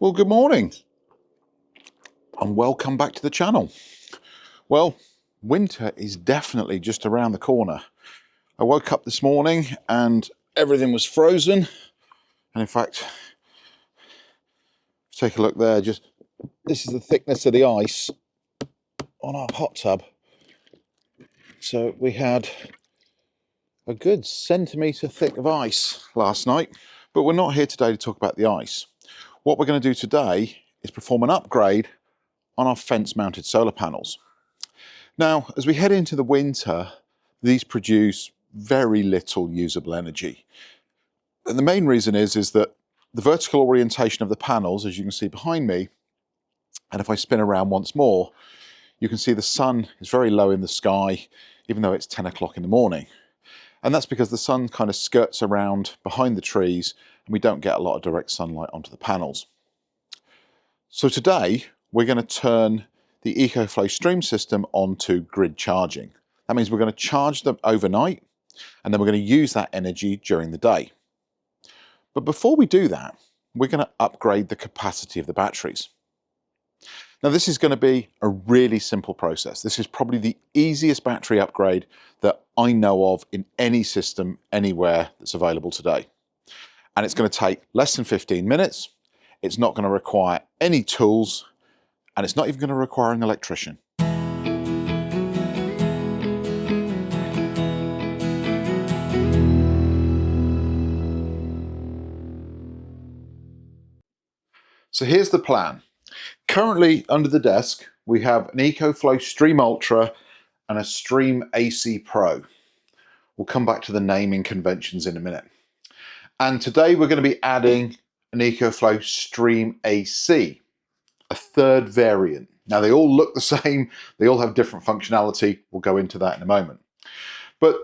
Well, good morning and welcome back to the channel. Well, winter is definitely just around the corner. I woke up this morning and everything was frozen. And in fact, take a look there. This is the thickness of the ice on our hot tub. So we had a good centimetre thick of ice last night, but we're not here today to talk about the ice. What we're going to do today is perform an upgrade on our fence mounted solar panels. Now, as we head into the winter, these produce very little usable energy. And the main reason is that the vertical orientation of the panels, as you can see behind me, and if I spin around once more, you can see the sun is very low in the sky, even though it's 10 o'clock in the morning. And that's because the sun kind of skirts around behind the trees and we don't get a lot of direct sunlight onto the panels. So today, we're going to turn the EcoFlow stream system onto grid charging. That means we're going to charge them overnight and then we're going to use that energy during the day. But before we do that, we're going to upgrade the capacity of the batteries. Now this is going to be a really simple process. This is probably the easiest battery upgrade that I know of in any system anywhere that's available today. And it's going to take less than 15 minutes. It's not going to require any tools. And it's not even going to require an electrician. So here's the plan. Currently under the desk, we have an EcoFlow Stream Ultra and a Stream AC Pro. We'll come back to the naming conventions in a minute. And today we're going to be adding an EcoFlow Stream AC, a third variant. Now they all look the same, they all have different functionality. We'll go into that in a moment. But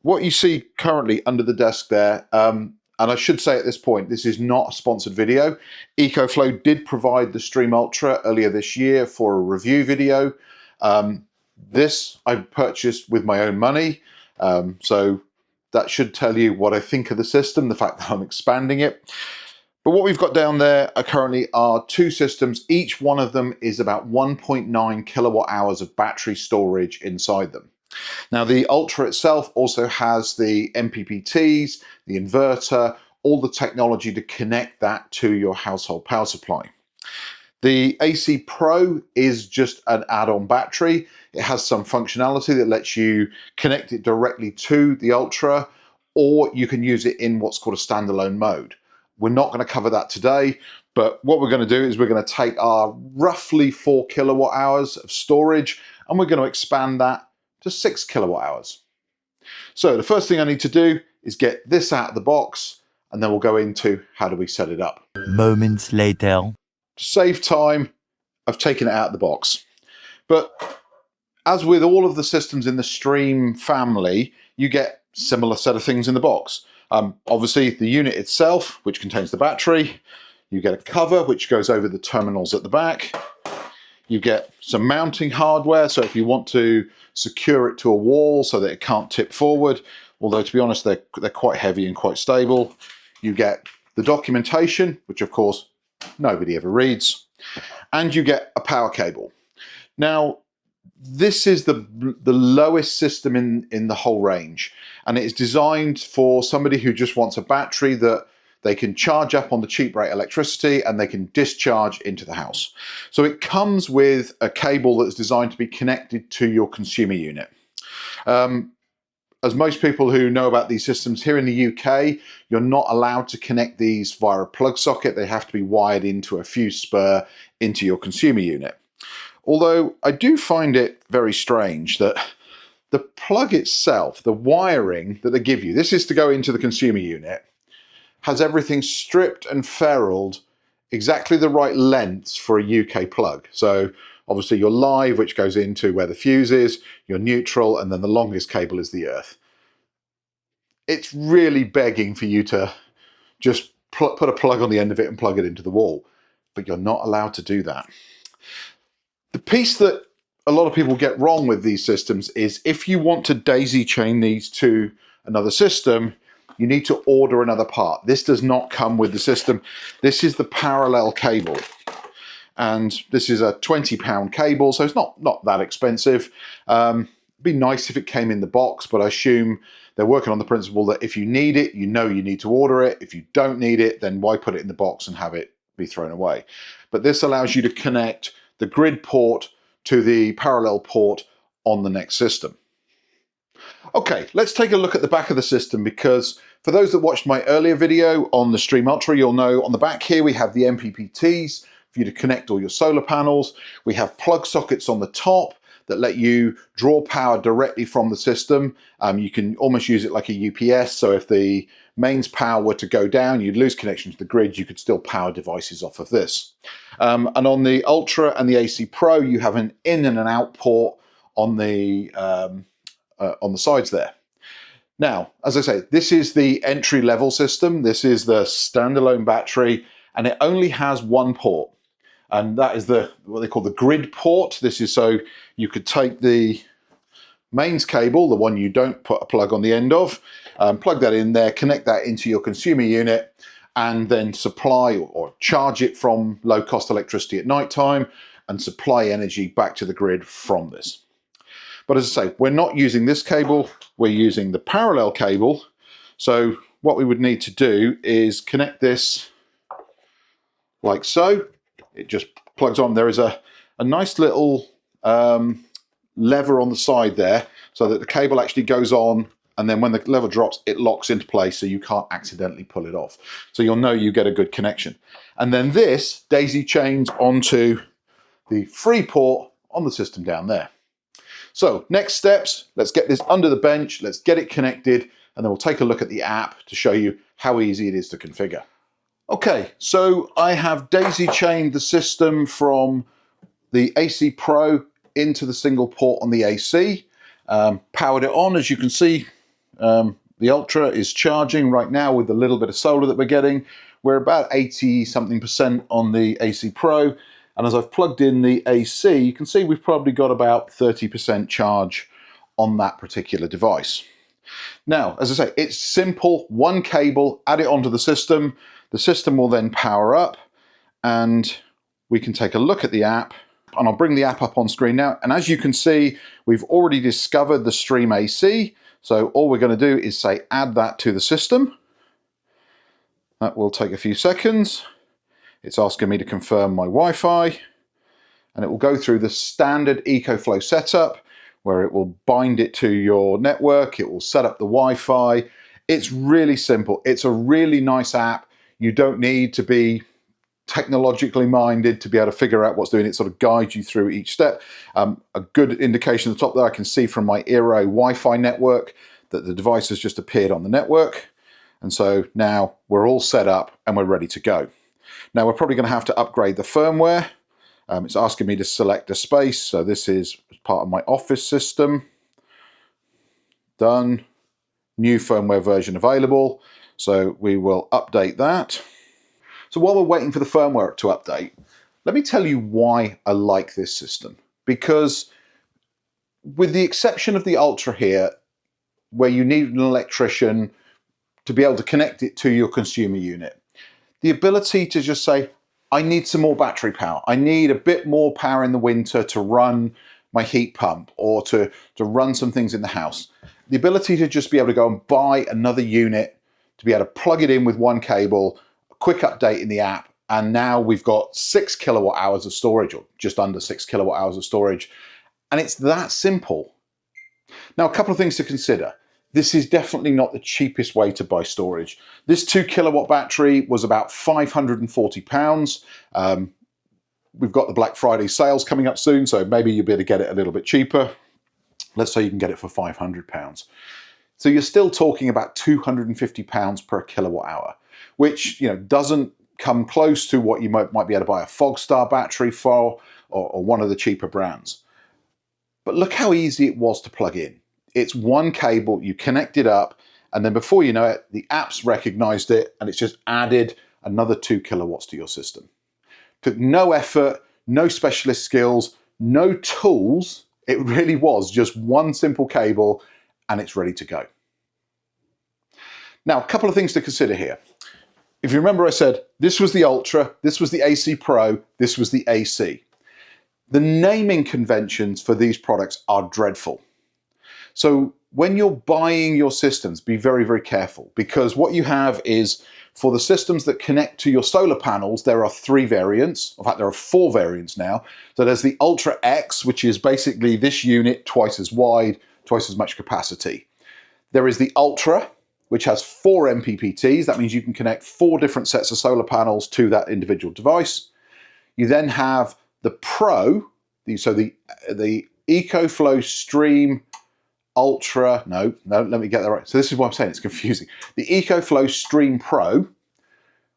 what you see currently under the desk there, and I should say at this point, this is not a sponsored video. EcoFlow did provide the Stream Ultra earlier this year for a review video. This I purchased with my own money. So that should tell you what I think of the system, the fact that I'm expanding it. But what we've got down there are currently our two systems. Each one of them is about 1.9 kilowatt hours of battery storage inside them. Now the Ultra itself also has the MPPTs, the inverter, all the technology to connect that to your household power supply. The AC Pro is just an add-on battery. It has some functionality that lets you connect it directly to the Ultra, or you can use it in what's called a standalone mode. We're not going to cover that today, but what we're going to do is we're going to take our roughly 4 kilowatt hours of storage and we're going to expand that to 6 kilowatt hours. So the first thing I need to do is get this out of the box and then we'll go into how do we set it up. Moments later. To save time, I've taken it out of the box. But as with all of the systems in the Stream family, you get a similar set of things in the box. Obviously the unit itself, which contains the battery, you get a cover which goes over the terminals at the back, you get some mounting hardware, so if you want to secure it to a wall so that it can't tip forward, although to be honest they're quite heavy and quite stable. You get the documentation, which of course nobody ever reads, and you get a power cable. Now this is the lowest system in the whole range, and it is designed for somebody who just wants a battery that they can charge up on the cheap rate electricity and they can discharge into the house. So it comes with a cable that's designed to be connected to your consumer unit. As most people who know about these systems here in the UK, you're not allowed to connect these via a plug socket. They have to be wired into a fuse spur into your consumer unit. Although I do find it very strange that the plug itself, the wiring that they give you, this is to go into the consumer unit, has everything stripped and ferruled exactly the right lengths for a UK plug. So obviously your live, which goes into where the fuse is, your neutral, and then the longest cable is the earth. It's really begging for you to just put a plug on the end of it and plug it into the wall, but you're not allowed to do that. The piece that a lot of people get wrong with these systems is if you want to daisy chain these to another system, you need to order another part. This does not come with the system. This is the parallel cable. And this is a £20 cable, so it's not that expensive. It'd be nice if it came in the box, but I assume they're working on the principle that if you need it, you know you need to order it. If you don't need it, then why put it in the box and have it be thrown away? But this allows you to connect the grid port to the parallel port on the next system. Okay, let's take a look at the back of the system, because for those that watched my earlier video on the Stream Ultra, you'll know on the back here we have the MPPTs for you to connect all your solar panels. We have plug sockets on the top that let you draw power directly from the system. You can almost use it like a UPS, so if the mains power were to go down, you'd lose connection to the grid, you could still power devices off of this. And on the Ultra and the AC Pro, you have an in and an out port on the sides there. Now, as I say, this is the entry level system. This is the standalone battery, and it only has one port. And that is what they call the grid port. This is so you could take the mains cable, the one you don't put a plug on the end of, plug that in there, connect that into your consumer unit, and then supply or charge it from low cost electricity at night time and supply energy back to the grid from this. But as I say, we're not using this cable, we're using the parallel cable. So what we would need to do is connect this like so. It just plugs on. There is a nice little lever on the side there so that the cable actually goes on, and then when the lever drops, it locks into place so you can't accidentally pull it off. So you'll know you get a good connection. And then this daisy chains onto the free port on the system down there. So next steps, let's get this under the bench, let's get it connected, and then we'll take a look at the app to show you how easy it is to configure. Okay, so I have daisy chained the system from the AC Pro into the single port on the AC, powered it on. As you can see, the Ultra is charging right now with the little bit of solar that we're getting. We're about 80-something% on the AC Pro, and as I've plugged in the AC, you can see we've probably got about 30% charge on that particular device. Now, as I say, it's simple, one cable, add it onto the system. The system will then power up, and we can take a look at the app, and I'll bring the app up on screen now. And as you can see, we've already discovered the Stream AC. So all we're going to do is say add that to the system. That will take a few seconds. It's asking me to confirm my Wi-Fi, and it will go through the standard EcoFlow setup where it will bind it to your network. It will set up the Wi-Fi. It's really simple. It's a really nice app. You don't need to be technologically minded to be able to figure out what's doing. It sort of guides you through each step. A good indication at the top there, I can see from my Eero Wi-Fi network that the device has just appeared on the network. And so now we're all set up and we're ready to go. Now we're probably going to have to upgrade the firmware. It's asking me to select a space. So this is part of my office system. Done. New firmware version available. So we will update that. So while we're waiting for the firmware to update, let me tell you why I like this system. Because with the exception of the Ultra here, where you need an electrician to be able to connect it to your consumer unit, the ability to just say, I need some more battery power. I need a bit more power in the winter to run my heat pump or to run some things in the house. The ability to just be able to go and buy another unit, to be able to plug it in with one cable, a quick update in the app, and now we've got 6 kilowatt hours of storage, or just under 6 kilowatt hours of storage. And it's that simple. Now, a couple of things to consider. This is definitely not the cheapest way to buy storage. This 2 kilowatt battery was about £540. We've got the Black Friday sales coming up soon, so maybe you'll be able to get it a little bit cheaper. Let's say you can get it for £500. So you're still talking about £250 per kilowatt hour, which doesn't come close to what you might be able to buy a Fogstar battery for, or one of the cheaper brands. But look how easy it was to plug in. It's one cable, you connect it up, and then before you know it, the app's recognized it, and it's just added another 2 kilowatts to your system. Took no effort, no specialist skills, no tools. It really was just one simple cable, and it's ready to go. Now, a couple of things to consider here. If you remember, I said this was the Ultra, this was the AC Pro, this was the AC. The naming conventions for these products are dreadful. So when you're buying your systems, be very, very careful, because what you have is, for the systems that connect to your solar panels, there are 3 variants. In fact, there are 4 variants now. So there's the Ultra X, which is basically this unit twice as wide, twice as much capacity. There is the Ultra, which has 4 MPPTs. That means you can connect 4 different sets of solar panels to that individual device. You then have the Pro, so the EcoFlow Stream Ultra, no, let me get that right. So this is what I'm saying, it's confusing. The EcoFlow Stream Pro,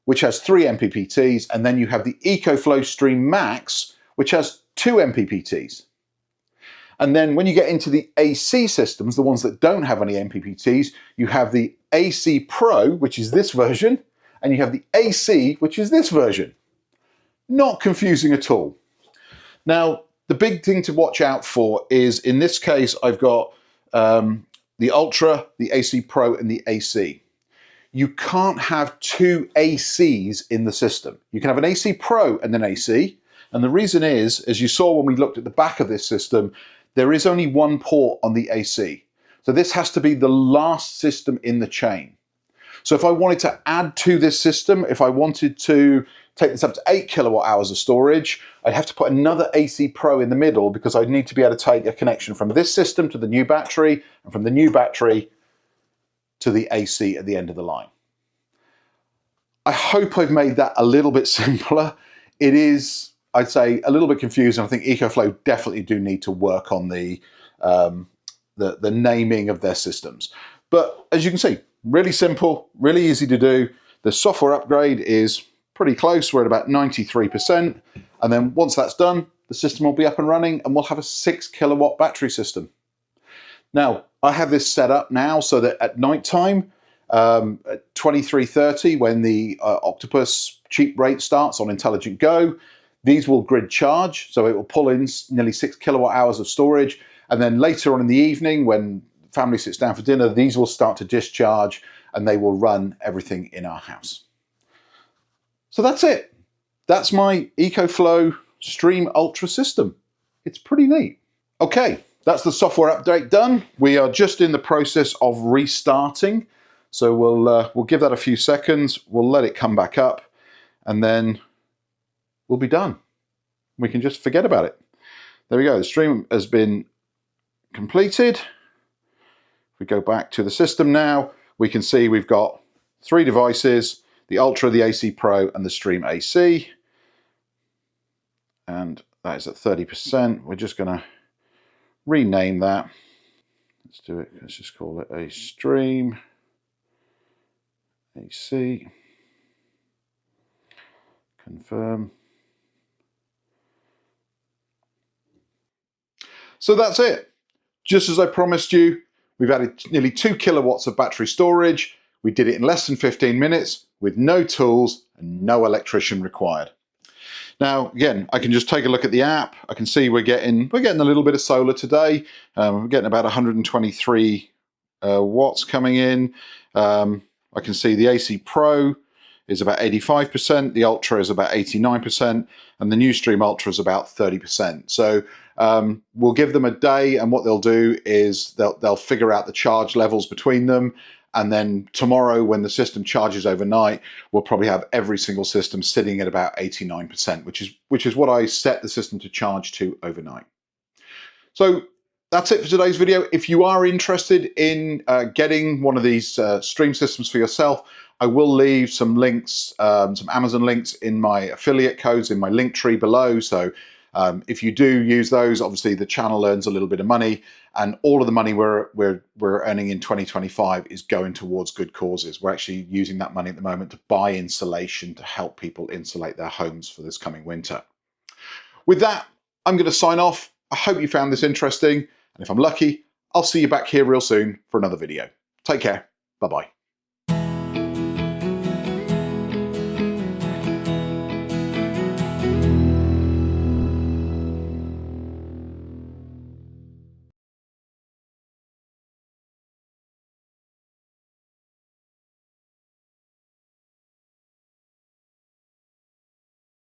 which has 3 MPPTs, and then you have the EcoFlow Stream Max, which has 2 MPPTs. And then when you get into the AC systems, the ones that don't have any MPPTs, you have the AC Pro, which is this version, and you have the AC, which is this version. Not confusing at all. Now, the big thing to watch out for is, in this case, I've got the Ultra, the AC Pro, and the AC. You can't have 2 ACs in the system. You can have an AC Pro and an AC, and the reason is, as you saw when we looked at the back of this system, there is only 1 port on the AC. So this has to be the last system in the chain. So if I wanted to add to this system, if I wanted to take this up to 8 kilowatt hours of storage, I'd have to put another AC Pro in the middle, because I'd need to be able to take a connection from this system to the new battery, and from the new battery to the AC at the end of the line. I hope I've made that a little bit simpler. It is, I'd say, a little bit confusing. I think EcoFlow definitely do need to work on the naming of their systems. But as you can see, really simple, really easy to do. The software upgrade is pretty close. We're at about 93%. And then once that's done, the system will be up and running, and we'll have a 6 kilowatt battery system. Now, I have this set up now so that at night time, at 23:30, when the Octopus cheap rate starts on Intelligent Go, these will grid charge. So it will pull in nearly 6 kilowatt hours of storage. And then later on in the evening, when family sits down for dinner, these will start to discharge, and they will run everything in our house. So that's it. That's my EcoFlow Stream Ultra system. It's pretty neat. Okay, that's the software update done. We are just in the process of restarting. So we'll give that a few seconds. We'll let it come back up, and then we'll be done. We can just forget about it. There we go. The stream has been completed. If we go back to the system now, we can see we've got 3 devices: the Ultra, the AC Pro, and the Stream AC. And that is at 30%. We're just going to rename that. Let's do it. Let's just call it a Stream AC. Confirm. So that's it. Just as I promised you, we've added nearly 2 kilowatts of battery storage. We did it in less than 15 minutes with no tools and no electrician required. Now, again, I can just take a look at the app. I can see we're getting a little bit of solar today. We're getting about 123 watts coming in. I can see the AC Pro is about 85%, the Ultra is about 89%, and the new Stream Ultra is about 30%. So we'll give them a day, and what they'll do is they'll figure out the charge levels between them. And then tomorrow, when the system charges overnight, we'll probably have every single system sitting at about 89%, which is what I set the system to charge to overnight. So that's it for today's video. If you are interested in getting one of these stream systems for yourself, I will leave some links, some Amazon links in my affiliate codes in my link tree below. So if you do use those, obviously the channel earns a little bit of money, and all of the money we're earning in 2025 is going towards good causes. We're actually using that money at the moment to buy insulation to help people insulate their homes for this coming winter. With that, I'm going to sign off. I hope you found this interesting, and if I'm lucky, I'll see you back here real soon for another video. Take care. Bye-bye.